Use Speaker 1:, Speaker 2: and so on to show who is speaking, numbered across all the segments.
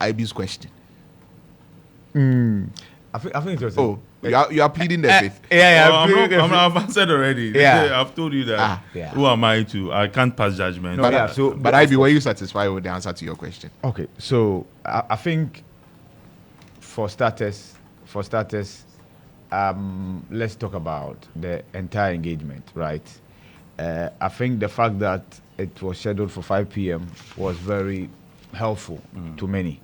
Speaker 1: IB's question?
Speaker 2: I think it was.
Speaker 1: Oh, you are pleading the fifth.
Speaker 3: I've answered already.
Speaker 2: Yeah.
Speaker 3: I've told you that.
Speaker 2: Yeah.
Speaker 3: Who am I to? I can't pass judgment.
Speaker 2: No,
Speaker 1: But,
Speaker 2: yeah,
Speaker 1: but IB, were you satisfied with the answer to your question?
Speaker 2: Okay, so I think for starters, let's talk about the entire engagement, right? I think the fact that it was scheduled for 5 p.m. was very helpful to many.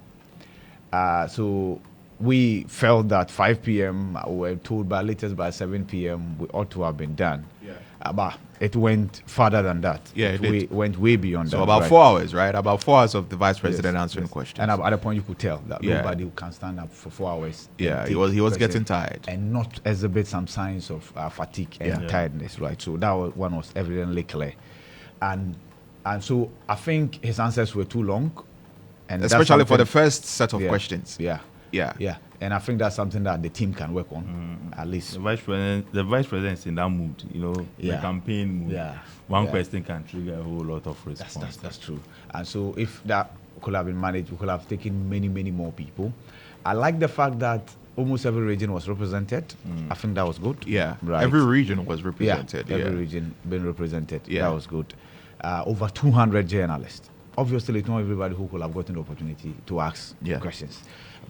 Speaker 2: So we felt that 5 p.m. we were told by latest by 7 p.m. we ought to have been done.
Speaker 1: Yeah.
Speaker 2: But it went further than that.
Speaker 1: Yeah, it did.
Speaker 2: Went way beyond that.
Speaker 1: So about
Speaker 2: right?
Speaker 1: 4 hours, right? About 4 hours of the vice president answering
Speaker 2: Yes.
Speaker 1: questions.
Speaker 2: And at the point you could tell that
Speaker 1: Yeah.
Speaker 2: nobody can stand up for 4 hours. and
Speaker 1: Yeah, he
Speaker 2: take
Speaker 1: was
Speaker 2: questions
Speaker 1: getting tired.
Speaker 2: and not exhibit some signs of fatigue and
Speaker 1: Yeah.
Speaker 2: tiredness, right? So that one was evidently clear, and so I think his answers were too long, and that's
Speaker 1: Especially for the
Speaker 2: something-
Speaker 1: first set of
Speaker 2: Yeah.
Speaker 1: questions.
Speaker 2: Yeah,
Speaker 1: Yeah.
Speaker 2: and I think that's something that the team can work on at least.
Speaker 3: The vice president is in that mood, the
Speaker 2: Yeah.
Speaker 3: campaign mood.
Speaker 2: Yeah.
Speaker 3: One
Speaker 2: Yeah.
Speaker 3: question can trigger a whole lot of response.
Speaker 2: That's true. And so if that could have been managed, we could have taken many more people. I like the fact that almost every region was represented. I think that was good.
Speaker 1: Yeah.
Speaker 2: Right.
Speaker 1: Every region was represented.
Speaker 2: Yeah,
Speaker 1: Yeah.
Speaker 2: every region been represented.
Speaker 1: Yeah.
Speaker 2: That was good. Over 200 journalists. Obviously, it's not everybody who could have gotten the opportunity to ask
Speaker 1: Yeah.
Speaker 2: questions.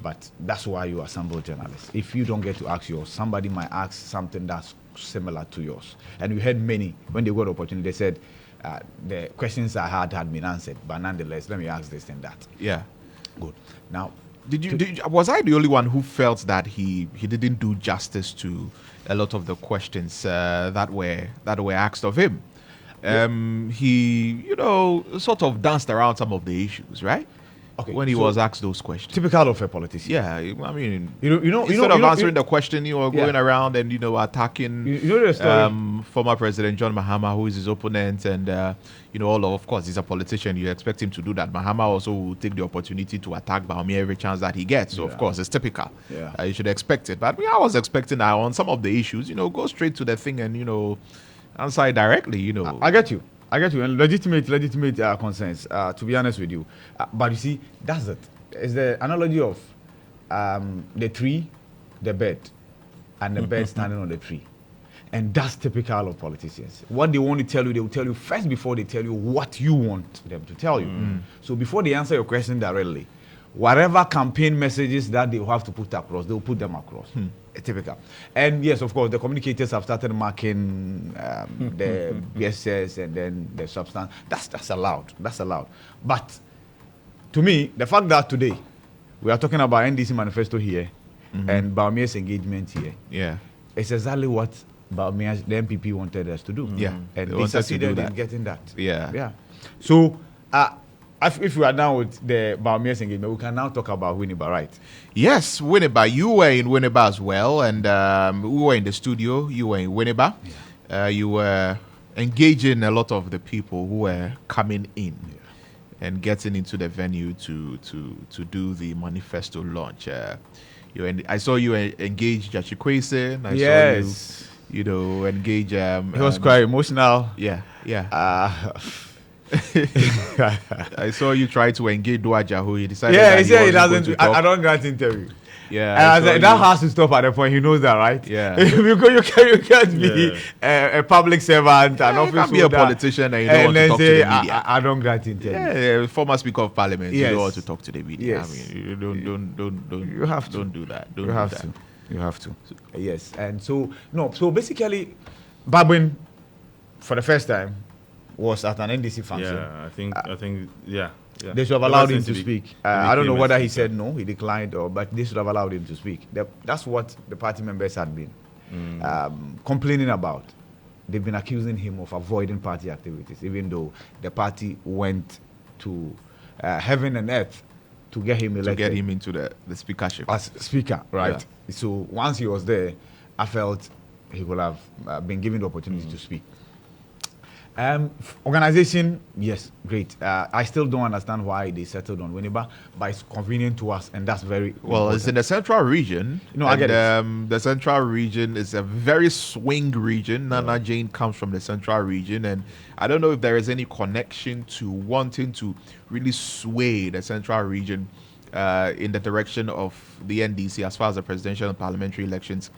Speaker 2: But that's why you assemble journalists. If you don't get to ask yours, somebody might ask something that's similar to yours. And we had many, when they got the opportunity, they said, the questions I had been answered. But nonetheless, let me ask this and that.
Speaker 1: Yeah.
Speaker 2: Good. Now,
Speaker 1: Was I the only one who felt that he didn't do justice to a lot of the questions that were asked of him? He, sort of danced around some of the issues, right?
Speaker 2: Okay,
Speaker 1: When he
Speaker 2: so-
Speaker 1: was asked those questions.
Speaker 2: typical of a politician.
Speaker 1: Yeah, I mean,
Speaker 2: instead
Speaker 1: of answering the question, you were
Speaker 2: Yeah.
Speaker 1: going around and attacking
Speaker 2: You know the story?
Speaker 1: former President John Mahama, who is his opponent, and of course, he's a politician. You expect him to do that. Mahama also will take the opportunity to attack Baumia every chance that he gets. So of
Speaker 2: Yeah.
Speaker 1: course, it's typical.
Speaker 2: Yeah.
Speaker 1: You should expect it. But I was expecting that on some of the issues, go straight to the thing and answer it directly.
Speaker 2: I get you. And legitimate concerns, to be honest with you. But you see, that's it. It's the analogy of the tree, the bird, and the bird standing on the tree. And that's typical of politicians. What they want to tell you, they will tell you first before they tell you what you want them to tell you. So before they answer your question directly, whatever campaign messages that they will have to put across, they'll put them across. Typical. And yes, of course, the communicators have started marking the BSS and then the substance. That's allowed. But to me, the fact that today we are talking about NDC manifesto here and Baumia's engagement here,
Speaker 1: Yeah.
Speaker 2: it's exactly what Baumia's, the MPP wanted us to do.
Speaker 1: Yeah.
Speaker 2: And
Speaker 1: They
Speaker 2: they
Speaker 1: wanted to do
Speaker 2: succeeded in
Speaker 1: that.
Speaker 2: getting that.
Speaker 1: Yeah.
Speaker 2: So, if we are done with the Baumia's engagement, we can now talk about Winneba, right?
Speaker 1: Yes, Winneba. You were in Winneba as well, and we were in the studio. You were in Winneba. You were engaging a lot of the people who were coming in and getting into the venue to do the manifesto launch. I saw you engage Jachikwese.
Speaker 2: Yes.
Speaker 1: Saw you, engage.
Speaker 2: It was quite emotional.
Speaker 1: Yeah.
Speaker 2: Uh,
Speaker 1: I saw you try to engage Dwaja, who he decided.
Speaker 2: yeah,
Speaker 1: that
Speaker 2: he said he
Speaker 1: wasn't going
Speaker 2: doesn't.
Speaker 1: to talk.
Speaker 2: I don't grant interview.
Speaker 1: Yeah,
Speaker 2: And I
Speaker 1: saw
Speaker 2: said, that
Speaker 1: you-
Speaker 2: has to stop at the point. He knows that, right?
Speaker 1: Yeah.
Speaker 2: Because you can't be a public servant, an
Speaker 1: you
Speaker 2: office
Speaker 1: can't be a
Speaker 2: holder,
Speaker 1: politician and you don't want to
Speaker 2: then
Speaker 1: talk to
Speaker 2: say,
Speaker 1: the media.
Speaker 2: I don't grant interview.
Speaker 1: Yeah, former Speaker of Parliament. You
Speaker 2: Yes.
Speaker 1: don't want to talk to the media.
Speaker 2: Yes.
Speaker 1: I mean, you don't.
Speaker 2: You have to.
Speaker 1: Don't do that. Don't
Speaker 2: You
Speaker 1: do
Speaker 2: have
Speaker 1: that.
Speaker 2: to. You have to. Yes. And so, no. So basically, Babwin, for the first time, was at an NDC function.
Speaker 3: Yeah, I think, yeah.
Speaker 2: They should have
Speaker 3: Ever
Speaker 2: allowed him
Speaker 3: since
Speaker 2: to
Speaker 3: he
Speaker 2: speak. I don't know
Speaker 3: became a
Speaker 2: whether he
Speaker 3: speaker.
Speaker 2: said no, he declined, but they should have allowed him to speak. That's what the party members had been complaining about. They've been accusing him of avoiding party activities, even though the party went to heaven and earth to get him elected.
Speaker 1: To get him into the speakership.
Speaker 2: As speaker, right? So once he was there, I felt he would have been given the opportunity to speak. Organization, yes, great. I still don't understand why they settled on Winneba, but it's convenient to us, and that's very
Speaker 1: Well, it's in the central region.
Speaker 2: No, I get
Speaker 1: it. The central region is a very swing region. Nana Jane comes from the central region, and I don't know if there is any connection to wanting to really sway the central region in the direction of the NDC as far as the presidential and parliamentary elections,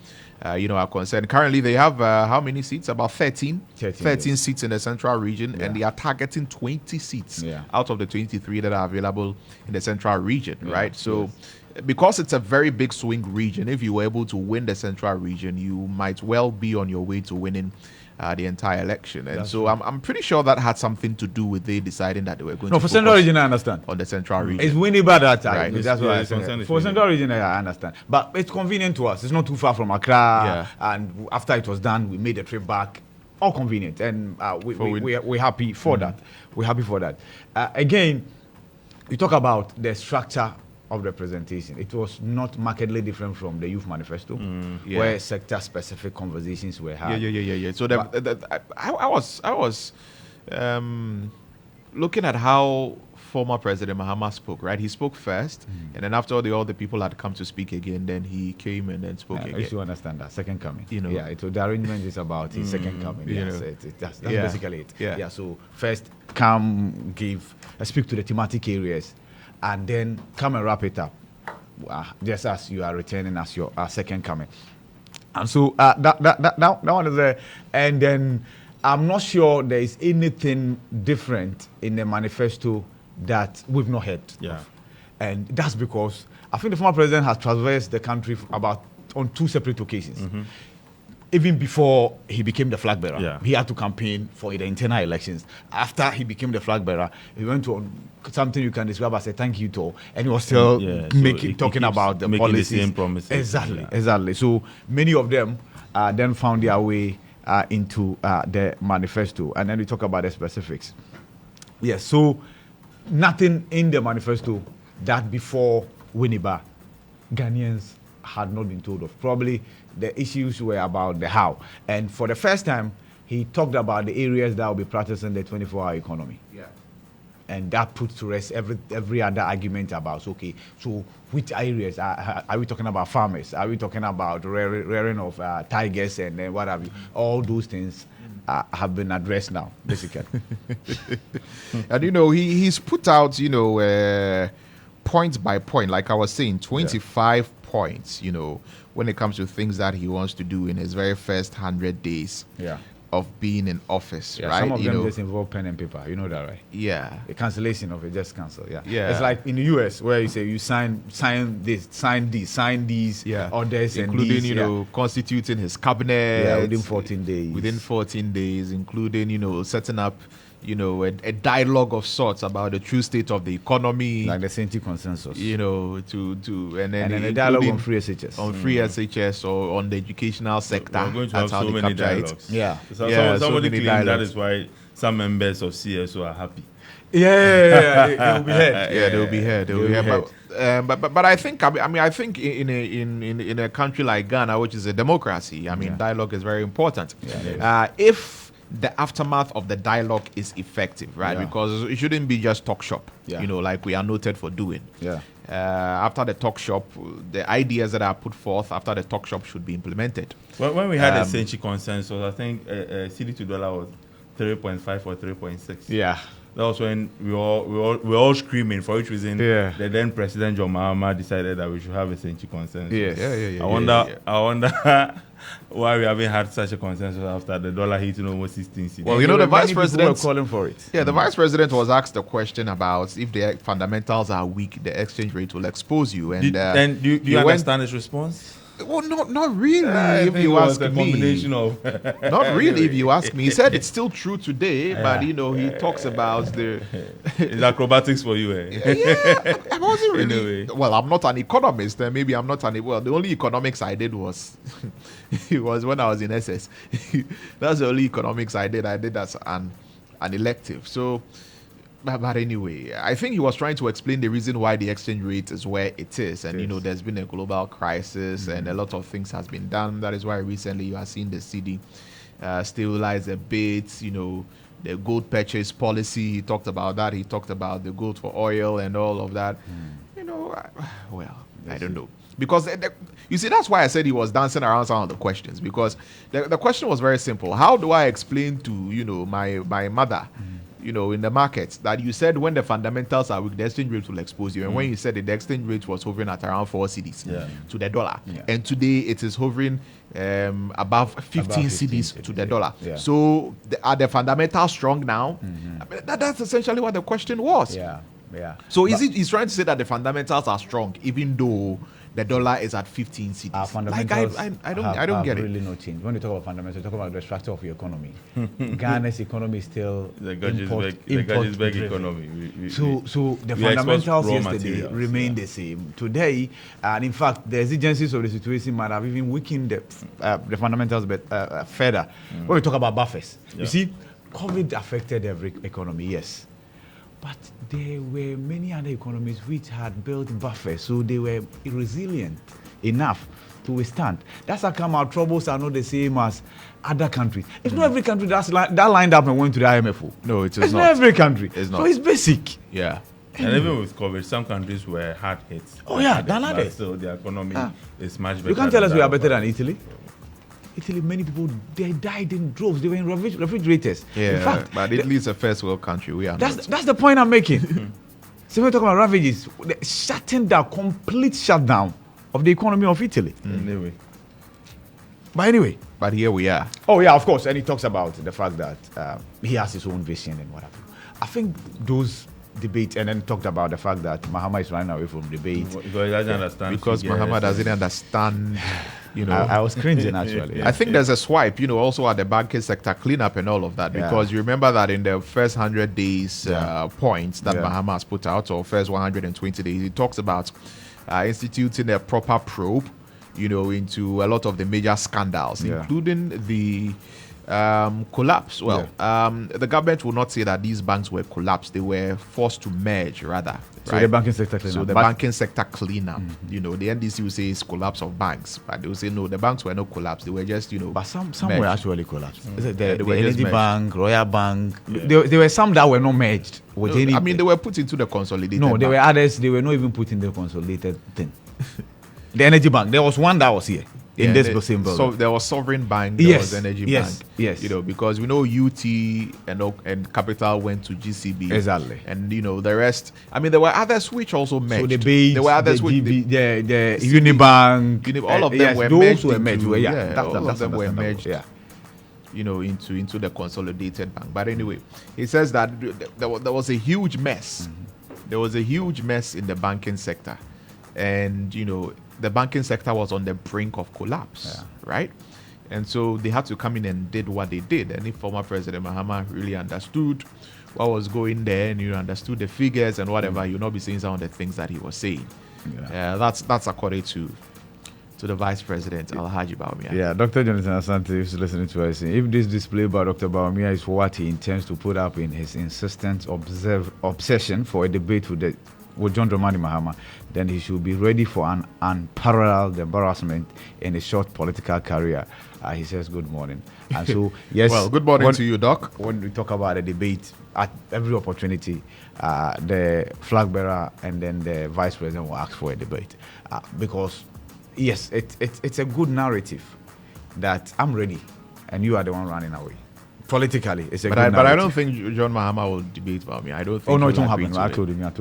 Speaker 1: are concerned. Currently, they have how many seats? About 13
Speaker 2: yes.
Speaker 1: seats in the central region, and
Speaker 2: Yeah.
Speaker 1: they are targeting 20 seats
Speaker 2: Yeah.
Speaker 1: out of the 23 that are available in the central region,
Speaker 2: Yeah,
Speaker 1: right? So, because it's a very big swing region, if you were able to win the central region, you might well be on your way to winning the entire election. And
Speaker 2: That's
Speaker 1: so I'm pretty sure that had something to do with they deciding that they were going
Speaker 2: No,
Speaker 1: to
Speaker 2: for Central
Speaker 1: focus
Speaker 2: Region, I understand.
Speaker 1: on the central region.
Speaker 2: It's Winneba that time.
Speaker 1: Right.
Speaker 2: That's what
Speaker 3: Yeah,
Speaker 2: I
Speaker 3: it's
Speaker 2: said.
Speaker 3: concerned
Speaker 2: For
Speaker 3: it's
Speaker 2: Central Region, I understand. But it's convenient to us. It's not too far from Accra.
Speaker 1: Yeah.
Speaker 2: And after it was done, we made a trip back. All convenient. And we're happy for that. We're happy for that. Again, you talk about the structure of the presentation. It was not markedly different from the Youth Manifesto,
Speaker 1: Yeah.
Speaker 2: where sector-specific conversations were had.
Speaker 1: Yeah. So I was looking at how former President Mahama spoke, right? He spoke first, and then after all the people had come to speak again, then he came and then spoke
Speaker 2: I
Speaker 1: again.
Speaker 2: used to understand that second coming.
Speaker 1: You know.
Speaker 2: Yeah. The arrangement is about his second coming.
Speaker 1: you
Speaker 2: Yes,
Speaker 1: know.
Speaker 2: that's
Speaker 1: Yeah.
Speaker 2: basically it.
Speaker 1: Yeah.
Speaker 2: So first, come speak to the thematic areas, and then come and wrap it up, just as you are returning as your second coming. And so that one is there, and then I'm not sure there is anything different in the manifesto that we've not heard.
Speaker 3: Yeah.
Speaker 2: Of. And that's because I think the former president has traversed the country on 2 separate occasions. Even before he became the flag bearer,
Speaker 3: Yeah.
Speaker 2: he had to campaign for the internal elections. After he became the flag bearer, he went to something you can describe as a thank you tour, and he was still
Speaker 3: So he
Speaker 2: talking
Speaker 3: keeps
Speaker 2: about the
Speaker 3: making the
Speaker 2: policies.
Speaker 3: same promises.
Speaker 2: Exactly. So many of them then found their way into the manifesto, and then we talk about the specifics. Yes. So nothing in the manifesto that before Winneba, Ghanaians had not been told of. Probably the issues were about the how. And for the first time, he talked about the areas that will be practicing the 24-hour economy.
Speaker 1: Yeah.
Speaker 2: And that puts to rest every other argument about, okay, so which areas? Are we talking about farmers? Are we talking about rearing of tigers and then what have you? All those things have been addressed now, basically.
Speaker 1: And he's put out point by point, like I was saying, 25 points, when it comes to things that he wants to do in his very first 100 days
Speaker 2: Yeah.
Speaker 1: of being in office,
Speaker 2: Yeah,
Speaker 1: right?
Speaker 2: some of them just involve pen and paper. You know that, right?
Speaker 1: Yeah.
Speaker 2: The cancellation of it, just cancel. Yeah.
Speaker 1: Yeah.
Speaker 2: It's like in the US where you say you sign this, sign these,
Speaker 1: Yeah.
Speaker 2: orders,
Speaker 1: including,
Speaker 2: and these,
Speaker 1: constituting his cabinet.
Speaker 2: within 14 days.
Speaker 1: Within 14 days, including, setting up, a dialogue of sorts about the true state of the economy.
Speaker 2: like the Senti consensus.
Speaker 1: And then
Speaker 2: a dialogue on
Speaker 1: including
Speaker 2: free SHS.
Speaker 1: on free SHS or on the educational sector.
Speaker 3: We're going to
Speaker 1: That's
Speaker 3: have
Speaker 1: how
Speaker 3: so
Speaker 1: they
Speaker 3: many
Speaker 1: capture it.
Speaker 3: dialogues.
Speaker 2: Yeah.
Speaker 3: So
Speaker 1: Yeah, so
Speaker 3: somebody
Speaker 1: many
Speaker 3: claimed that
Speaker 1: dialogues.
Speaker 3: is why some members of CSO are happy.
Speaker 2: Yeah. They will be heard.
Speaker 1: Yeah, they'll be here. They'll be here. But I think I think in a country like Ghana, which is a democracy, dialogue is very important. If the aftermath of the dialogue is effective, right?
Speaker 2: Yeah.
Speaker 1: Because it shouldn't be just talk shop,
Speaker 2: Yeah.
Speaker 1: like we are noted for doing.
Speaker 2: Yeah.
Speaker 1: After the talk shop, the ideas that are put forth after the talk shop should be implemented.
Speaker 3: When we had a Senchi consensus, I think CD to dollar was 3.5 or 3.6.
Speaker 2: Yeah.
Speaker 3: That was when we were all screaming, for which reason
Speaker 2: Yeah.
Speaker 3: the then President John Mahama decided that we should have a Senchi consensus.
Speaker 2: Yes.
Speaker 1: Yeah.
Speaker 3: I wonder why we haven't had such a consensus after the dollar hitting almost 16 cedis.
Speaker 1: Well,
Speaker 2: There
Speaker 1: the
Speaker 2: were
Speaker 1: vice
Speaker 2: many people who were
Speaker 1: president
Speaker 2: calling for it.
Speaker 1: Yeah, the vice president was asked a question about if the fundamentals are weak, the exchange rate will expose you. And
Speaker 3: Then do you understand his response?
Speaker 1: Well, not really.
Speaker 3: I
Speaker 1: If
Speaker 3: think
Speaker 1: you
Speaker 3: it was
Speaker 1: ask
Speaker 3: a
Speaker 1: me,
Speaker 3: combination of
Speaker 1: not really. If you ask me, he said it's still true today, but he talks about the.
Speaker 3: it's acrobatics for you. Eh?
Speaker 1: Yeah, I wasn't really.
Speaker 3: Anyway.
Speaker 1: Well, I'm not an economist, and maybe I'm not an. Well, the only economics I did was, it was when I was in SS. That's the only economics I did. I did as an elective. So. But anyway, I think he was trying to explain the reason why the exchange rate is where it is. And,
Speaker 2: Yes.
Speaker 1: there's been a global crisis and a lot of things has been done. That is why recently you are seeing the CD stabilize a bit, the gold purchase policy. He talked about that. He talked about the gold for oil and all of that. I don't know. Because, you see, that's why I said he was dancing around some of the questions. Because the question was very simple. How do I explain to, my mother, in the markets that you said when the fundamentals are weak, the exchange rate will expose you. And when you said that the exchange rate was hovering at around 4 cedis to the dollar, and today it is hovering above 15 cedis to the dollar. So are the fundamentals strong now? I mean, that's essentially what the question was. So he's trying to say that the fundamentals are strong, even though the dollar is at 15 cedis.
Speaker 2: Our fundamentals
Speaker 1: I don't get
Speaker 2: really
Speaker 1: it.
Speaker 2: no change. When you talk about fundamentals, you talk about the structure of your economy. Ghana's economy is still
Speaker 3: the Gajisberg economy.
Speaker 2: So the fundamentals yesterday remain the same today, and in fact, the exigencies of the situation might have even weakened the fundamentals further. When we talk about buffers, you see, COVID affected every economy, yes. But there were many other economies which had built buffers, so they were resilient enough to withstand. That's how come our troubles are not the same as other countries. It's not every country that lined up and went to the IMF.
Speaker 1: No, it's
Speaker 2: not every country.
Speaker 1: It's not.
Speaker 2: So it's basic.
Speaker 1: Yeah.
Speaker 3: And even with COVID, some countries were hard hit.
Speaker 2: Oh yeah, than others.
Speaker 3: So the economy is much better.
Speaker 2: You can't tell us we are better than Italy. Italy, many people, they died in droves. They were in refrigerators.
Speaker 1: Yeah,
Speaker 2: in fact,
Speaker 1: but Italy is a first world country. We are
Speaker 2: that's the point I'm making. So we're talking about ravages, the complete shutdown of the economy of Italy. Anyway.
Speaker 1: But here we are.
Speaker 2: Oh yeah, of course. And he talks about the fact that he has his own vision and whatever. I think those debates, and then talked about the fact that Mahama is running away from debate.
Speaker 3: Because he doesn't understand.
Speaker 1: Because Mahama doesn't understand.
Speaker 2: I was cringing actually.
Speaker 1: I think there's a swipe, also at the banking sector cleanup and all of that, because you remember that in the first 100 days points that Mahama has put out, or first 120 days, he talks about instituting a proper probe, into a lot of the major scandals, including the collapse. Well, the government will not say that these banks were collapsed; they were forced to merge, rather.
Speaker 2: So the banking sector cleanup.
Speaker 1: So the banking sector cleanup. The NDC will say it's collapse of banks, but they will say no, the banks were not collapsed; they were just But
Speaker 2: some were actually collapsed. The Energy Bank, Royal Bank. There were some that were not merged with any.
Speaker 1: I mean, they were put into the consolidated.
Speaker 2: No, there were others. They were not even put in the consolidated thing. The Energy Bank. There was one that was here. In this same building.
Speaker 1: So there was Sovereign Bank, there was Energy Bank.
Speaker 2: Yes.
Speaker 1: Because we know UT and Capital went to GCB.
Speaker 2: Exactly.
Speaker 1: And the rest. I mean, there were others which also merged.
Speaker 2: So the base,
Speaker 1: there were others
Speaker 2: the Unibank,
Speaker 1: all of them were
Speaker 2: those
Speaker 1: merged.
Speaker 2: Were merged.
Speaker 1: All of them were merged. Into the consolidated bank. But anyway, he says that there was a huge mess. There was a huge mess in the banking sector, and the banking sector was on the brink of collapse, right? And so they had to come in and did what they did. And if former President Mahama really understood what was going there and understood the figures and whatever, you'll not be saying some of the things that he was saying. That's according to the Vice President, Alhaji Bawumia.
Speaker 2: Yeah, Dr. Jonathan Asante is listening to us. If this display by Dr. Bawumia is what he intends to put up in his insistent obsession for a debate with John Dramani Mahama, then he should be ready for an unparalleled embarrassment in his short political career. He says good morning. And so, yes.
Speaker 1: Well, good morning to you, Doc.
Speaker 2: When we talk about a debate, at every opportunity, the flag bearer and then the vice president will ask for a debate. Because, yes, it's a good narrative that I'm ready and you are the one running away. Politically, it's a good narrative.
Speaker 1: But I don't think John Mahama will debate about me. I don't think.
Speaker 2: Oh no, it won't happen. I told him that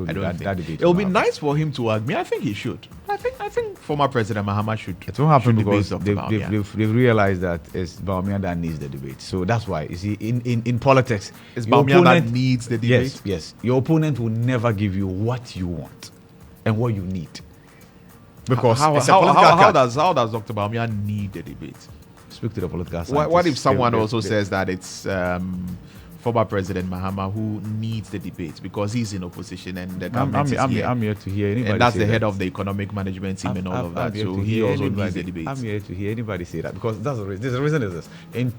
Speaker 2: debate.
Speaker 1: It'll be nice for him to ask me. I think he should. I think former President Mahama should.
Speaker 2: It won't happen because they've realized that it's Bawumia that needs the debate. So that's why you see in politics,
Speaker 1: it's Bawumia that needs the debate.
Speaker 2: Yes. Your opponent will never give you what you want and what you need. Because
Speaker 1: how does Dr. Bawumia need the debate?
Speaker 2: Speak to the political scientists.
Speaker 1: What if someone also says that it's former President Mahama who needs the debate because he's in opposition and the government is here?
Speaker 2: I'm here to hear anybody
Speaker 1: and that's
Speaker 2: say
Speaker 1: the head
Speaker 2: that.
Speaker 1: of the economic management team and all of that. So
Speaker 2: he
Speaker 1: also needs the debate.
Speaker 2: I'm here to hear anybody say that because that's the reason. The reason is this.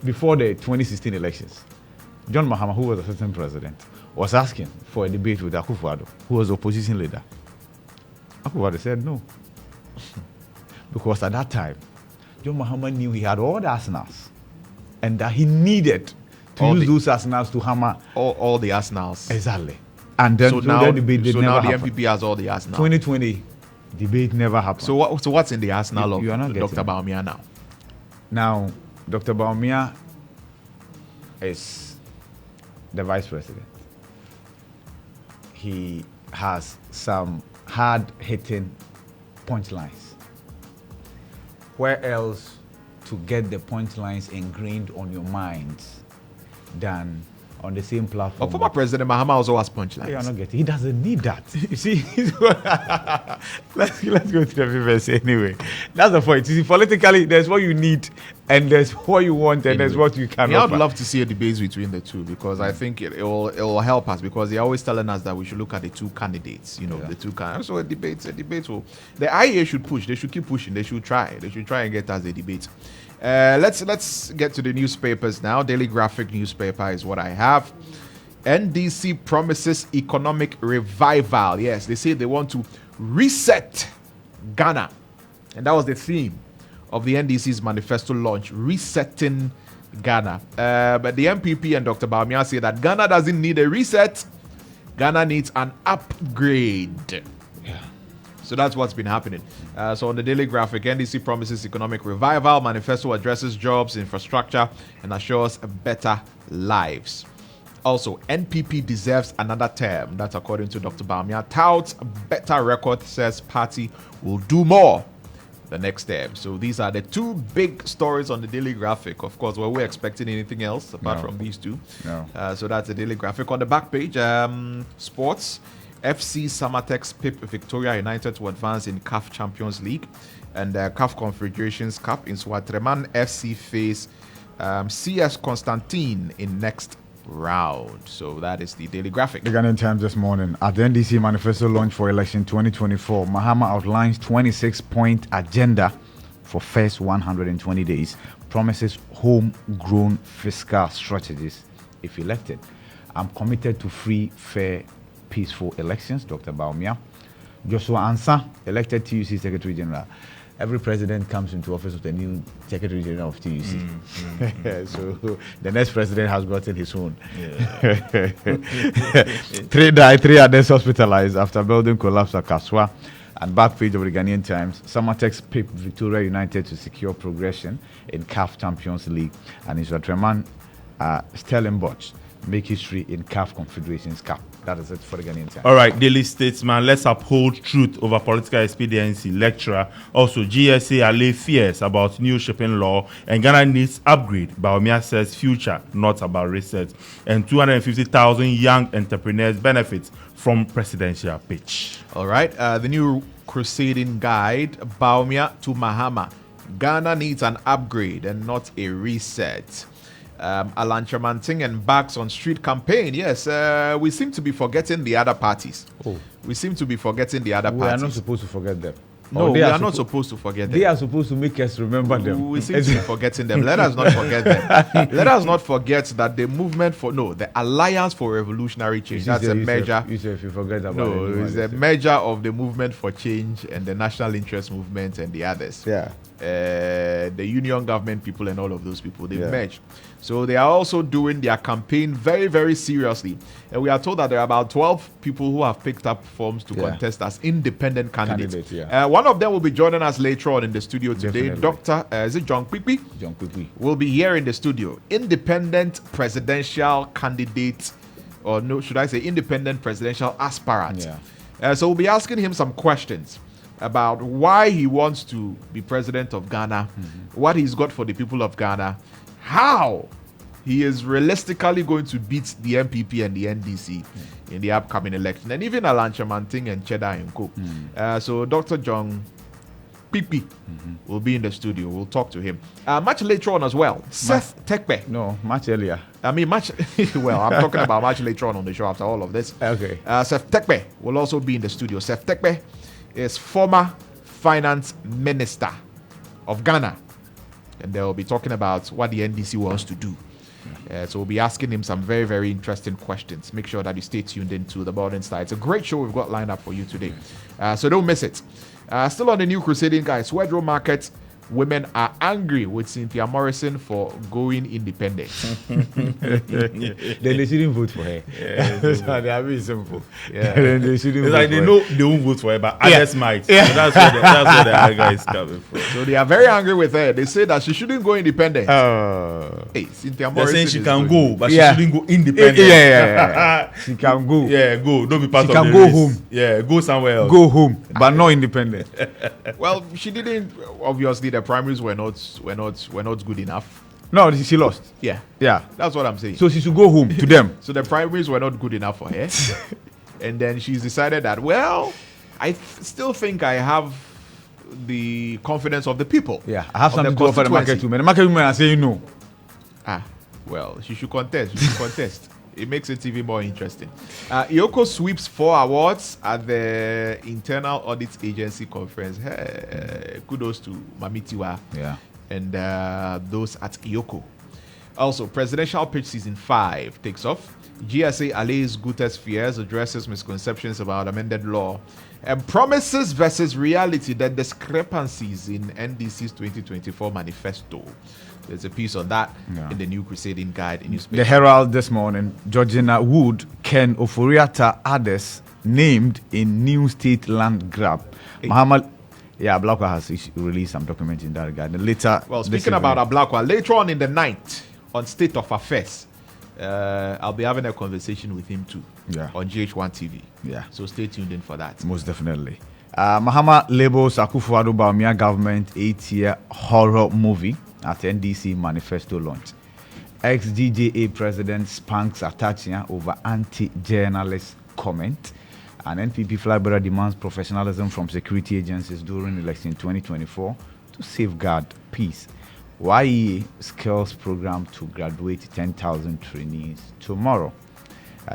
Speaker 2: Before the 2016 elections, John Mahama, who was the assistant president, was asking for a debate with Akufo-Addo, who was the opposition leader. Akufo-Addo said no. Because at that time, John Mahama knew he had all the arsenals and that he needed to use those arsenals to hammer
Speaker 1: all the arsenals.
Speaker 2: Exactly. And then
Speaker 1: now
Speaker 2: the debate
Speaker 1: so
Speaker 2: never
Speaker 1: now the
Speaker 2: happened.
Speaker 1: MPP has all the arsenals.
Speaker 2: 2020, debate never happened.
Speaker 1: So what's in the arsenal of
Speaker 2: Dr.
Speaker 1: Bawumia now?
Speaker 2: Now, Dr. Bawumia is the vice president. he has some hard-hitting punchlines. Where else to get the punchlines ingrained on your minds than on the same platform?
Speaker 1: Former President Mahama also has punchlines.
Speaker 2: You're not getting. He doesn't need that. You see, let's go to the reverse anyway. That's the point. You see, politically, there's what you need, and there's what you want, and there's what you can.
Speaker 1: I would love to see a debate between the two because I think it will help us because they're always telling us that we should look at the two candidates. You know, the two candidates. So a debate will. The IA should push. They should keep pushing. They should try. They should try and get us a debate. Let's get to the newspapers now. Daily Graphic newspaper is what I have. NDC promises economic revival. Yes, they say they want to reset Ghana. And that was the theme of the NDC's manifesto launch, resetting Ghana. But the MPP and Dr. Bawumia say that Ghana doesn't need a reset. Ghana needs an upgrade. Yeah. So that's what's been happening. So on the Daily Graphic, NDC promises economic revival. Manifesto addresses jobs, infrastructure, and assures better lives. Also, NPP deserves another term. That's according to Dr. Bawumia. Touts better record, says party will do more the next term. So these are the two big stories on the Daily Graphic. Of course, were we expecting anything else apart from these two?
Speaker 2: No.
Speaker 1: So that's the Daily Graphic. On the back page, sports. FC Samatex Pip Victoria United to advance in CAF Champions League and CAF Confederations Cup. In Swatreman, FC face CS Constantine in next round. So that is the Daily Graphic.
Speaker 2: The Ghanaian Times this morning. At the NDC manifesto launch for election 2024, Mahama outlines 26-point agenda for first 120 days, promises homegrown fiscal strategies if elected. I'm committed to free, fair, peaceful elections, Dr. Bawumia. Joshua Ansah, elected TUC Secretary General. Every president comes into office with a new Secretary General of TUC. So the next president has gotten his own. Yeah. 3 died, 3 others hospitalized after building collapse at Kaswa. And back page of the Ghanaian Times, Samatex Pip Victoria United to secure progression in CAF Champions League. And Israel Stellenbosch make history in CAF Confederations Cup. That is it for the Ghanaian Times.
Speaker 3: All right, Daily Statesman, let's uphold truth over political expediency. Lecturer. Also, GSA allay fears about new shipping law and Ghana needs upgrade. Bawumia says future, not about reset. And 250,000 young entrepreneurs benefit from presidential pitch.
Speaker 1: All right, the new crusading guide, Bawumia to Mahama. Ghana needs an upgrade and not a reset. Alan Chamanting and Backs on Street campaign. Yes, we seem to be forgetting the other parties. We seem to be forgetting the other parties.
Speaker 2: We are not supposed to forget them.
Speaker 1: No, we are not supposed to forget them.
Speaker 2: They are supposed to make us remember them.
Speaker 1: We seem to be forgetting them. Let us not forget them. Let us not forget that the movement the Alliance for Revolutionary Change, that's a measure.
Speaker 2: If you forget about
Speaker 1: it's a measure of the movement for change and the national interest movement and the others.
Speaker 2: Yeah.
Speaker 1: The union government people and all of those people, they've merged. So they are also doing their campaign very, very seriously. And we are told that there are about 12 people who have picked up forms to contest as independent candidates. One of them will be joining us later on in the studio today.
Speaker 2: Definitely.
Speaker 1: Dr. Is it John Quickby?
Speaker 2: John Quickby
Speaker 1: will be here in the studio. Independent presidential candidate, or no, should I say independent presidential aspirant. So we'll be asking him some questions about why he wants to be president of Ghana, what he's got for the people of Ghana, how he is realistically going to beat the MPP and the NDC in the upcoming election, and even Alan Chamanting and Cheddar and Co. So Dr. John Pipi will be in the studio. We'll talk to him. Much later on as well, Seth Tekpe.
Speaker 2: No, much earlier.
Speaker 1: I mean, much. Well, I'm talking about much later on the show after all of this.
Speaker 2: Okay.
Speaker 1: Seth Tekpe will also be in the studio. Seth Tekpe is former finance minister of Ghana, and they'll be talking about what the NDC wants to do. So we'll be asking him some very, very interesting questions. Make sure that you stay tuned into the Morning Star. It's a great show we've got lined up for you today, so don't miss it. Still on the new crusading guys, Swedro Market women are angry with Cynthia Morrison for going independent.
Speaker 2: Then they shouldn't vote for her. That's how they are very simple.
Speaker 1: Yeah.
Speaker 2: Then they shouldn't
Speaker 3: It's
Speaker 2: vote
Speaker 3: like they
Speaker 2: for
Speaker 3: know they won't vote for her, but others might. So that's where the anger is coming from.
Speaker 1: So they are very angry with her. They say that she shouldn't go independent.
Speaker 2: her.
Speaker 1: Hey, Cynthia
Speaker 3: They're
Speaker 1: Morrison
Speaker 3: saying she
Speaker 1: is
Speaker 3: can
Speaker 1: going.
Speaker 3: go, but
Speaker 2: Yeah.
Speaker 3: she shouldn't go independent.
Speaker 2: Yeah. She can go.
Speaker 3: Yeah, go. Don't be part
Speaker 2: She
Speaker 3: of
Speaker 2: can
Speaker 3: the
Speaker 2: go
Speaker 3: race.
Speaker 2: home.
Speaker 3: Yeah, go somewhere else.
Speaker 2: Go home, but not independent.
Speaker 1: Well, she didn't. Obviously, the primaries were not good enough.
Speaker 2: No, she lost.
Speaker 1: Yeah,
Speaker 2: Yeah.
Speaker 1: that's what I'm saying.
Speaker 2: So she should go home to them.
Speaker 1: So the primaries were not good enough for her, and then she's decided that, well, I still think I have the confidence of the people.
Speaker 2: Yeah, I have
Speaker 1: of
Speaker 2: something to offer the market
Speaker 1: constituency.
Speaker 2: women. The market women are saying no.
Speaker 1: Well, she should contest. She should contest. It makes it even more interesting. Ioko sweeps 4 awards at the Internal Audit Agency conference. Hey, kudos to Mamitiwa
Speaker 2: Yeah.
Speaker 1: and those at Ioko. Also, Presidential Pitch Season 5 takes off. GSA allays Guterres fears, addresses misconceptions about amended law, and promises versus reality, the discrepancies in NDC's 2024 manifesto. There's a piece on that in the New Crusading Guide in newspaper.
Speaker 2: The Herald this morning, Georgina Wood, Ken Oforiatta, others named in new state land grab.
Speaker 1: Hey.
Speaker 2: Muhammad, Blackwell has released some documents in that regard. And later,
Speaker 1: Well,
Speaker 2: this
Speaker 1: speaking about
Speaker 2: evening-
Speaker 1: Ablakwa, later on in the night on State of Affairs, I'll be having a conversation with him too on GH1 TV.
Speaker 2: Yeah.
Speaker 1: So stay tuned in for that.
Speaker 2: Most definitely. Mahama labels Akufo-Addo Bawumia government 8-year horror movie at NDC manifesto launch. Ex-GJA president spanks Atachia over anti-journalist comment. An NPP flag-bearer demands professionalism from security agencies during election 2024 to safeguard peace. YEA skills program to graduate 10,000 trainees tomorrow.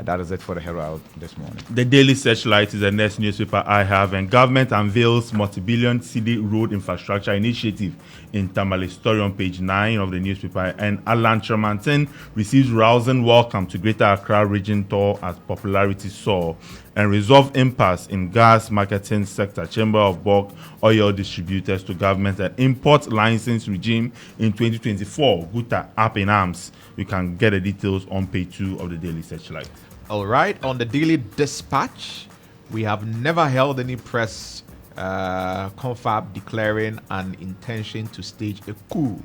Speaker 2: That is it for the Herald this morning.
Speaker 3: The Daily Searchlight is the next newspaper I have, and government unveils multi-billion city road infrastructure initiative in Tamale. Story on page 9 of the newspaper. And Alan Tremantin receives rousing welcome to Greater Accra region tour as popularity soar, and resolve impasse in gas marketing sector. Chamber of Bulk Oil Distributors to government and import license regime in 2024. Guta up in arms. You can get the details on page 2 of the Daily Searchlight.
Speaker 1: All right, on the Daily Dispatch, we have never held any press confab declaring an intention to stage a coup.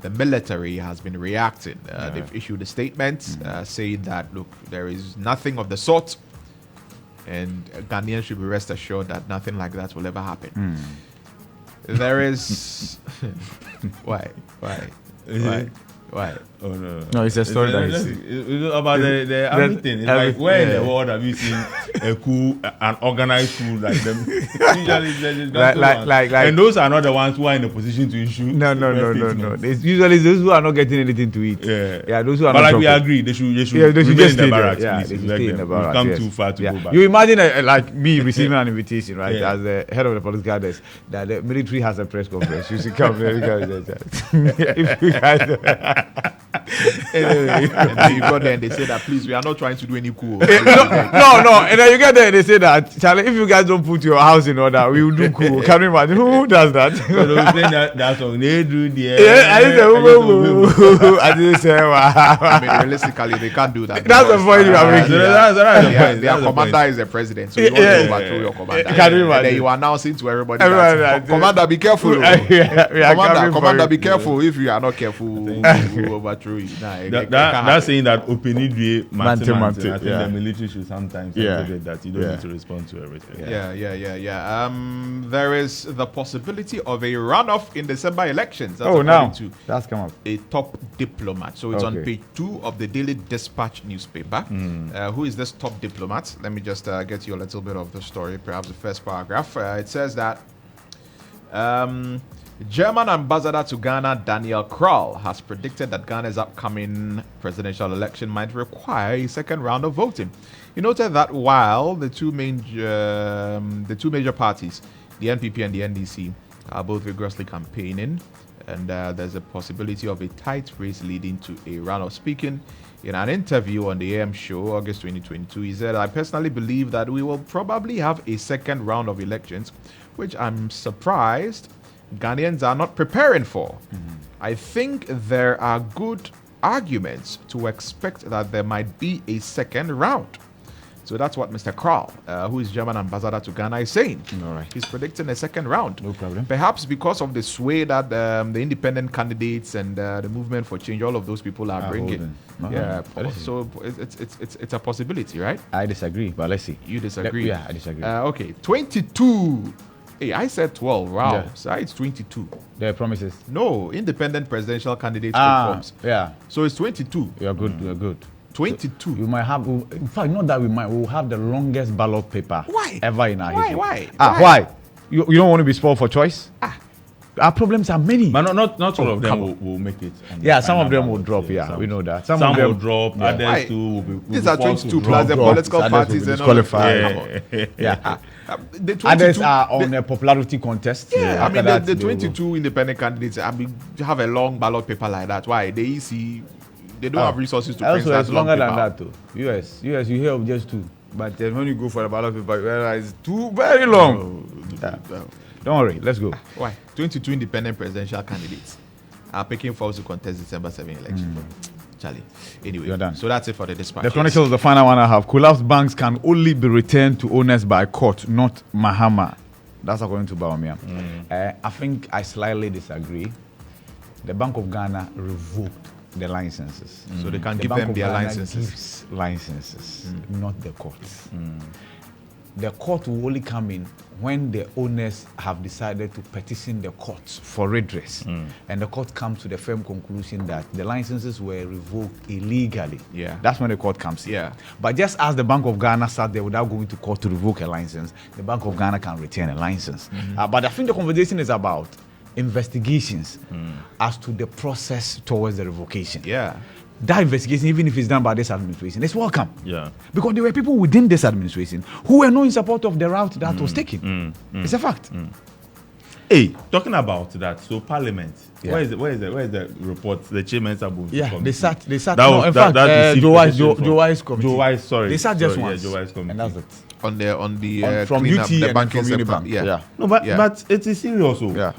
Speaker 1: The military has been reacting. They've issued a statement saying that, look, there is nothing of the sort, and Ghanaians should be rest assured that nothing like that will ever happen. There is... Why?
Speaker 3: Oh no.
Speaker 2: No, it's a story that
Speaker 3: It's
Speaker 2: is...
Speaker 3: about the everything. It's like where in the world have you seen a coup, an organized coup like them? Usually, there's just
Speaker 2: Like-
Speaker 3: and those are not the ones who are in a position to issue.
Speaker 2: No.
Speaker 3: statements.
Speaker 2: It's usually those who are not getting anything to eat.
Speaker 3: Yeah,
Speaker 2: Those who are
Speaker 3: but
Speaker 2: not
Speaker 3: like we
Speaker 2: shopping.
Speaker 3: agree, they should
Speaker 2: They should
Speaker 3: remain
Speaker 2: just
Speaker 3: in
Speaker 2: stay
Speaker 3: the
Speaker 2: there.
Speaker 3: barracks.
Speaker 2: Yeah,
Speaker 3: Please.
Speaker 2: they should
Speaker 3: Let
Speaker 2: stay in
Speaker 3: them.
Speaker 2: the
Speaker 3: We've
Speaker 2: barracks.
Speaker 3: come
Speaker 2: yes.
Speaker 3: too far to go back.
Speaker 2: You imagine like me receiving an invitation, right,
Speaker 3: Yeah.
Speaker 2: as the head of the political desk, that the military has a press conference. You should come there. If you guys...
Speaker 1: And then you got there and they say that, please, we are not trying to do any coup.
Speaker 2: no. And then you get there and they say that, Charlie, if you guys don't put your house in order, we will do cool. Can you imagine? Who does that?
Speaker 3: So they were saying that song. They do the.
Speaker 2: Yeah, I didn't say,
Speaker 1: I mean, realistically, they can't do that.
Speaker 2: That's the point you are making.
Speaker 1: Their commander is the president, so you want to overthrow your commander.
Speaker 2: Can you
Speaker 1: And then
Speaker 2: imagine?
Speaker 1: you are announcing to everybody
Speaker 2: Everybody
Speaker 1: that,
Speaker 2: that-
Speaker 1: Commander, be careful.
Speaker 2: We are coming for
Speaker 1: Commander,
Speaker 2: you.
Speaker 1: be careful. If you are not careful, we will overthrow you. Nah, it can't
Speaker 3: That's
Speaker 1: happen.
Speaker 3: saying that Opinidwe
Speaker 2: Mante,
Speaker 3: I think
Speaker 2: yeah.
Speaker 3: the military should sometimes
Speaker 2: Yeah.
Speaker 3: consider that you don't
Speaker 2: Yeah.
Speaker 3: need to respond to everything.
Speaker 1: Yeah. There is the possibility of a runoff in December elections. That's
Speaker 2: Oh, now
Speaker 1: according to
Speaker 2: that's come up.
Speaker 1: a top diplomat. So it's on
Speaker 2: Okay.
Speaker 1: page 2 of the Daily Dispatch newspaper. Who is this top diplomat? Let me just get you a little bit of the story, perhaps the first paragraph. It says that German ambassador to Ghana, Daniel Krall, has predicted that Ghana's upcoming presidential election might require a second round of voting. He noted that while the two major parties, the NPP and the NDC, are both vigorously campaigning, and there's a possibility of a tight race leading to a runoff. Speaking in an interview on the AM show, August 2022, he said, I personally believe that we will probably have a second round of elections, which I'm surprised Ghanaians are not preparing for. I think there are good arguments to expect that there might be a second round. So that's what Mr. Krall, who is German ambassador to Ghana, is saying.
Speaker 2: All right.
Speaker 1: He's predicting a second round.
Speaker 2: No problem.
Speaker 1: Perhaps because of the sway that the independent candidates and the movement for change, all of those people are bringing. Yeah, so it's a possibility, right?
Speaker 2: I disagree, but let's see.
Speaker 1: You disagree?
Speaker 2: Yeah, I disagree.
Speaker 1: Okay, 22. Hey, I said 12. Wow.
Speaker 2: Yeah.
Speaker 1: So it's 22.
Speaker 2: The promises.
Speaker 1: No, independent presidential candidates forms.
Speaker 2: Yeah.
Speaker 1: So it's 22.
Speaker 2: You're good. You're good.
Speaker 1: 22.
Speaker 2: You might have, in fact, not that we'll have the longest ballot paper
Speaker 1: Why?
Speaker 2: ever in our history.
Speaker 1: Why?
Speaker 2: Why? You don't want to be spoiled for choice? Our problems are many.
Speaker 3: But not all of them will make it.
Speaker 2: Yeah, some of them will drop. Yeah, we know that.
Speaker 3: Some
Speaker 2: of them
Speaker 3: will drop.
Speaker 2: Yeah.
Speaker 3: Others too will be.
Speaker 1: These are 22 plus the
Speaker 2: drop.
Speaker 1: political
Speaker 2: Others
Speaker 1: parties
Speaker 2: will be
Speaker 1: and all.
Speaker 2: disqualified. Yeah.
Speaker 1: The 22,
Speaker 2: Others are on a popularity contest.
Speaker 1: Yeah, I mean,
Speaker 2: After
Speaker 1: the
Speaker 2: that, they will
Speaker 1: 22 independent candidates, I mean, have a long ballot paper like that. Why? The EC, they don't have resources to print
Speaker 2: Also,
Speaker 1: that
Speaker 2: it's
Speaker 1: long
Speaker 2: longer
Speaker 1: paper.
Speaker 2: than that, too. US, you hear of just 2. But then when you go for the ballot paper, you realize it's too very long. Yeah. Don't worry, let's go.
Speaker 1: Why? 22 independent presidential candidates are picking forward to contest December 7 election. Charlie. Anyway,
Speaker 2: You're done.
Speaker 1: So that's it for the dispatch.
Speaker 2: The Chronicles, the final one I have. Collapsed banks can only be returned to owners by court, not Mahama. That's according to Baumia. I think I slightly disagree. The Bank of Ghana revoked the licenses.
Speaker 1: So they can
Speaker 2: The
Speaker 1: give
Speaker 2: Bank
Speaker 1: them
Speaker 2: of
Speaker 1: their
Speaker 2: Ghana
Speaker 1: licenses.
Speaker 2: gives licenses, not the courts. The court will only come in when the owners have decided to petition the courts for redress. And the court comes to the firm conclusion that the licenses were revoked illegally.
Speaker 1: Yeah.
Speaker 2: That's when the court comes in.
Speaker 1: Yeah.
Speaker 2: But just as the Bank of Ghana sat there without going to court to revoke a license, the Bank of Ghana can retain a license. But I think the conversation is about investigations as to the process towards the revocation.
Speaker 1: Yeah.
Speaker 2: That investigation, even if it's done by this administration, is welcome.
Speaker 3: Yeah.
Speaker 2: Because there were people within this administration who were not in support of the route that was taken. It's a fact.
Speaker 3: Hey, talking about that, so Parliament.
Speaker 2: Yeah.
Speaker 3: Where is the report? The chairman's about.
Speaker 2: Yeah, they sat.
Speaker 3: That
Speaker 2: No,
Speaker 3: was-
Speaker 2: in
Speaker 3: that-
Speaker 2: fact,
Speaker 3: that
Speaker 2: Joe
Speaker 3: received petition
Speaker 2: Wise committee.
Speaker 3: Joe Wise, sorry.
Speaker 2: They sat just
Speaker 3: Sorry,
Speaker 2: once.
Speaker 3: Yeah, Joe Wise committee.
Speaker 2: And that's it.
Speaker 1: On the
Speaker 2: From
Speaker 1: cleanup,
Speaker 2: UT
Speaker 1: the
Speaker 2: and then
Speaker 1: banking
Speaker 2: from
Speaker 1: sector.
Speaker 2: Unibank.
Speaker 1: Yeah.
Speaker 3: No, but
Speaker 1: Yeah.
Speaker 3: but it is serious. Oh.
Speaker 2: Yeah.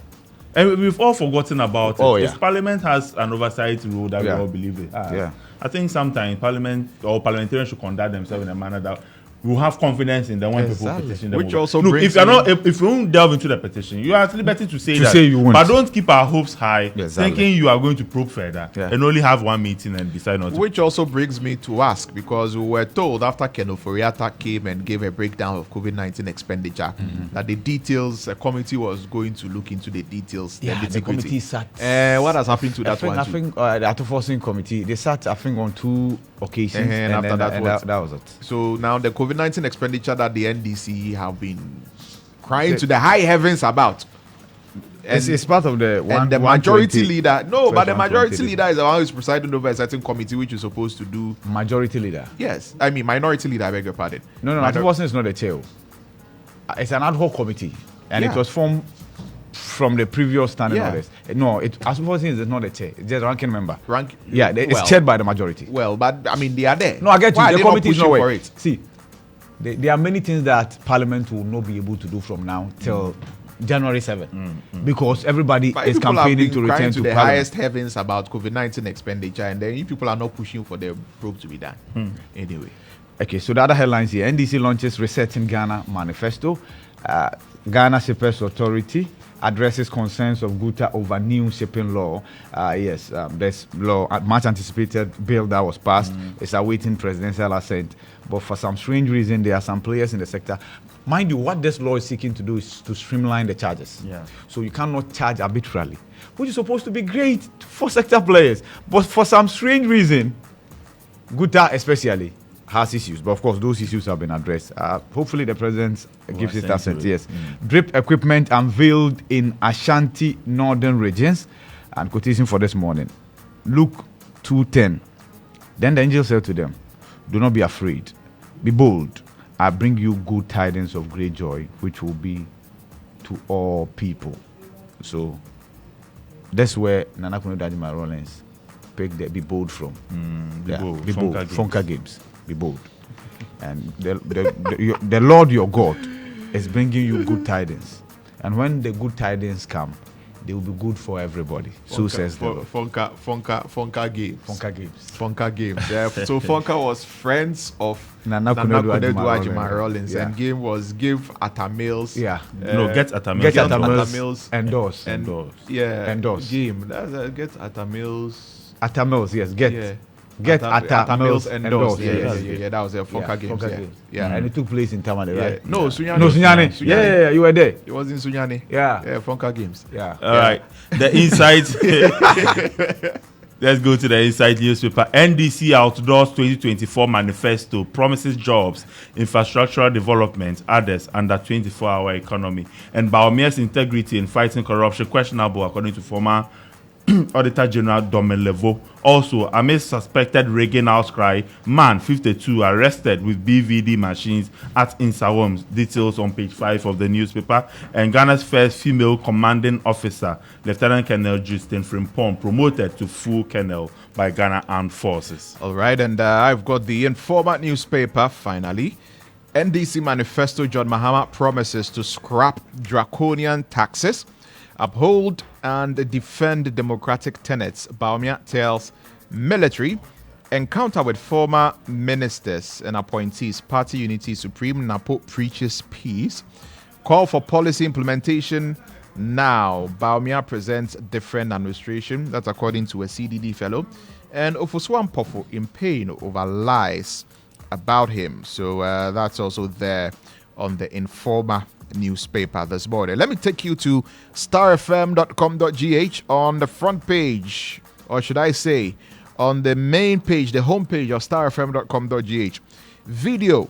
Speaker 3: And we've all forgotten about it.
Speaker 2: Oh, yeah.
Speaker 3: Because Parliament has an oversight role that
Speaker 2: Yeah.
Speaker 3: we all believe in.
Speaker 2: Yeah.
Speaker 3: I think sometimes Parliament or parliamentarians should conduct themselves in a manner that we'll have confidence in them when people
Speaker 1: Exactly.
Speaker 3: petition them.
Speaker 1: Which
Speaker 3: over.
Speaker 1: also
Speaker 3: Look,
Speaker 1: brings
Speaker 3: if you're
Speaker 1: in-
Speaker 3: not, if you won't delve into the petition, you are at liberty to say
Speaker 2: To
Speaker 3: that.
Speaker 2: say you won't.
Speaker 3: But don't keep our hopes high,
Speaker 2: Exactly.
Speaker 3: thinking you are going to probe further
Speaker 2: Yeah.
Speaker 3: and only have one meeting and decide not to.
Speaker 1: Which also brings me to ask, because we were told after Ken Ofori-Atta came and gave a breakdown of COVID-19 expenditure that the details, a committee was going to look into the details.
Speaker 2: Yeah, the
Speaker 1: nitty-gritty.
Speaker 2: committee sat.
Speaker 1: What has happened to that one?
Speaker 2: I
Speaker 1: too?
Speaker 2: think the Atto-Forcing committee, they sat, I think, on 2 occasions.
Speaker 1: And after that, what?
Speaker 2: that was it.
Speaker 1: So now the COVID-19 expenditure that the NDC have been crying to the high heavens about.
Speaker 2: It's part of the one.
Speaker 1: And the majority
Speaker 2: 120
Speaker 1: leader, no, but the
Speaker 2: First
Speaker 1: majority
Speaker 2: 120.
Speaker 1: leader is the one who's presiding over a certain committee which is supposed to do.
Speaker 2: Majority leader.
Speaker 1: Yes, I mean minority leader. I beg your pardon.
Speaker 2: No, Atto-Forcing is not the chair. It's an ad hoc committee, and
Speaker 1: Yeah.
Speaker 2: it was formed from the previous standing
Speaker 1: Yeah.
Speaker 2: orders. No, Atto-Forcing is not the chair. It's just ranking member. It's
Speaker 1: well,
Speaker 2: chaired by the majority.
Speaker 1: Well, but I mean they are there.
Speaker 2: No, I get you.
Speaker 1: Why are
Speaker 2: The
Speaker 1: they not
Speaker 2: committee is
Speaker 1: pushing
Speaker 2: not
Speaker 1: for
Speaker 2: working.
Speaker 1: it?
Speaker 2: See, there are many things that Parliament will not be able to do from now till January 7, because everybody
Speaker 1: But
Speaker 2: is
Speaker 1: if people have
Speaker 2: campaigning
Speaker 1: been
Speaker 2: to
Speaker 1: crying
Speaker 2: return
Speaker 1: to
Speaker 2: to
Speaker 1: the
Speaker 2: Parliament.
Speaker 1: highest heavens about COVID-19 expenditure, and then you people are not pushing for the probe to be done. Anyway,
Speaker 2: Okay, so the other headlines here: NDC launches Resetting Ghana manifesto. Ghana Shippers Authority addresses concerns of Guta over new shipping law. There's law, much anticipated bill that was passed. It's awaiting presidential assent. But for some strange reason, there are some players in the sector. Mind you, what this law is seeking to do is to streamline the charges.
Speaker 3: Yeah.
Speaker 2: So you cannot charge arbitrarily, which is supposed to be great for sector players. But for some strange reason, Guta especially has issues. But of course, those issues have been addressed. Hopefully, the president gives it
Speaker 3: assent
Speaker 2: assent.
Speaker 3: to it.
Speaker 2: Yes. Drip equipment unveiled in Ashanti northern regions. And quotation for this morning: Luke 2:10. Then the angel said to them, "Do not be afraid. Be bold. I bring you good tidings of great joy, which will be to all people." So that's where Nana Kuno Dajima Rollins picked the be bold from.
Speaker 3: Be bold.
Speaker 2: Be bold.
Speaker 3: Funka Games.
Speaker 2: Funka Games. Be bold. And the Lord your God is bringing you good tidings. And when the good tidings come, they will be good for everybody. So says the Lord.
Speaker 1: Funka Games.
Speaker 2: Funka Games.
Speaker 1: Yeah, so Funka was friends of
Speaker 2: Nana
Speaker 1: Kunedu
Speaker 2: Ajima
Speaker 1: Ajima Rollins,
Speaker 2: Yeah.
Speaker 1: and Game was Give Atamils.
Speaker 2: Yeah.
Speaker 3: Get Atamils.
Speaker 2: Get
Speaker 1: Get
Speaker 2: Atamils.
Speaker 1: Atamils.
Speaker 2: Endorse.
Speaker 3: Endorse.
Speaker 1: Yeah,
Speaker 2: Endorse.
Speaker 1: Game. That's Get Atamils.
Speaker 2: Atamils, yes. Get.
Speaker 1: Yeah.
Speaker 2: Get
Speaker 1: Atamils
Speaker 2: Atamils
Speaker 1: endorse.
Speaker 2: endorse.
Speaker 1: Yeah. That was a Funka Games.
Speaker 2: Funka
Speaker 1: Yeah.
Speaker 2: Games.
Speaker 1: Yeah.
Speaker 2: And it took place in Tamale,
Speaker 1: Yeah.
Speaker 2: right?
Speaker 1: No, Sunyani.
Speaker 2: No, Sunyani.
Speaker 1: Sunyani.
Speaker 2: Yeah, you were there.
Speaker 1: It was in Sunyani.
Speaker 2: Yeah.
Speaker 1: Yeah, Funka Games.
Speaker 2: Yeah.
Speaker 3: All right. The inside. Let's go to the inside newspaper. NDC outdoors 2024 manifesto promises jobs, infrastructural development, others under 24-hour economy. And Baomia's integrity in fighting corruption questionable, according to former Auditor General Domelevo. Also, amidst suspected rigging outcry, man 52 arrested with BVD machines at Insawoms. Details on page 5 of the newspaper. And Ghana's first female commanding officer, Lieutenant Colonel Justin Frimpong, promoted to full colonel by Ghana Armed Forces.
Speaker 1: All right, and I've got the Informer newspaper finally. NDC manifesto. John Mahama promises to scrap draconian taxes, uphold and defend democratic tenets. Baumia tells military. Encounter with former ministers and appointees. Party unity supreme. Napo preaches peace. Call for policy implementation now. Baumia presents different administration. That's according to a CDD fellow. And Ofoswan Pofo in pain over lies about him. So that's also there on the Informer newspaper this morning. Let me take you to starfm.com.gh. On the front page, or should I say on the main page, the homepage of starfm.com.gh. Video.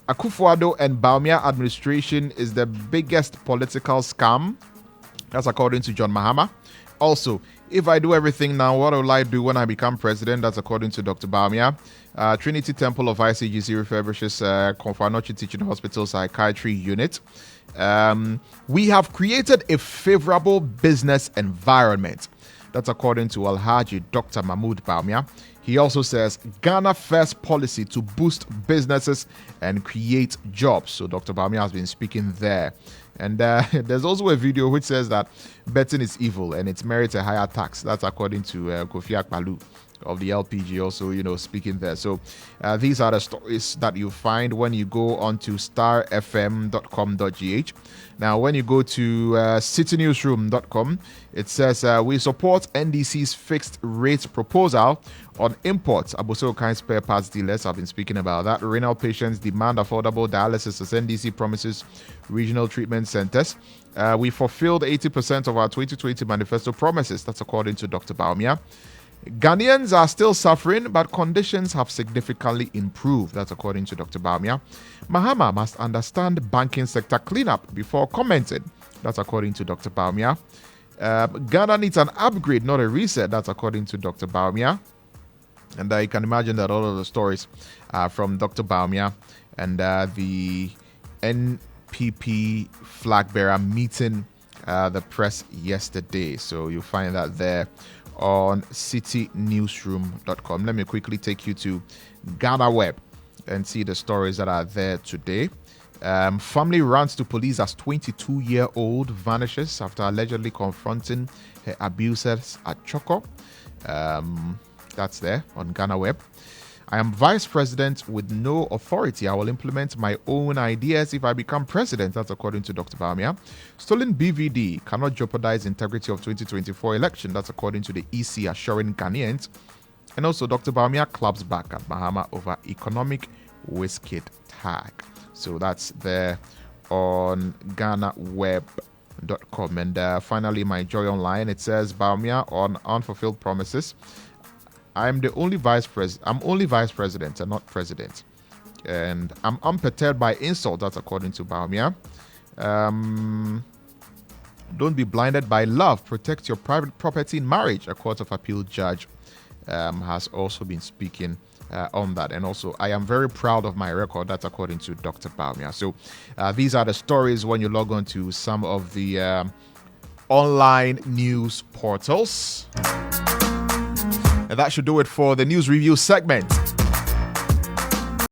Speaker 1: Akufo-Addo and Baumia administration is the biggest political scam. That's according to John Mahama. Also, if I do everything now, what will I do when I become president? That's according to Dr. Baumia. Trinity Temple of ICGC refurbishes Konfanochi Teaching Hospital Psychiatry Unit. We have created a favorable business environment. That's according to Alhaji Dr. Mahmoud Baumia. He also says Ghana first policy to boost businesses and create jobs. So Dr. Baumia has been speaking there. And there's also a video which says that betting is evil and it merits a higher tax. That's according to Kofi Akpalu of the LPG, also, speaking there. So these are the stories that you find when you go onto starfm.com.gh. Now, when you go to citynewsroom.com, it says we support NDC's fixed rate proposal on imports. Aboso Kind spare parts dealers have been speaking about that. Renal patients demand affordable dialysis as NDC promises regional treatment centers. We fulfilled 80% of our 2020 manifesto promises. That's according to Dr. Baumia. Ghanaians are still suffering, but conditions have significantly improved. That's according to Dr. Baumia. Mahama must understand banking sector cleanup before commenting. That's according to Dr. Baumia. Ghana needs an upgrade, not a reset. That's according to Dr. Baumia. And you can imagine that all of the stories are from Dr. Baumia and the NPP flag bearer meeting the press yesterday. So you'll find that there on citynewsroom.com. Let me quickly take you to Ghana Web and see the stories that are there today. Family runs to police as 22-year-old vanishes after allegedly confronting her abusers at Choco. That's there on Ghana Web. I am vice president with no authority. I will implement my own ideas if I become president. That's according to Dr. Baumia. Stolen BVD cannot jeopardize integrity of 2024 election. That's according to the EC assuring Ghanaians. And also Dr. Baumia claps back at Mahama over economic whiskey tag. So that's there on GhanaWeb.com. And finally, my Joy Online. It says Baumia on unfulfilled promises. I'm only vice president and not president. And I'm unperturbed by insult. That's according to Baumia. Don't be blinded by love. Protect your private property in marriage. A Court of Appeal judge has also been speaking on that. And also, I am very proud of my record. That's according to Dr. Baumia. So these are the stories when you log on to some of the online news portals. And that should do it for the news review segment.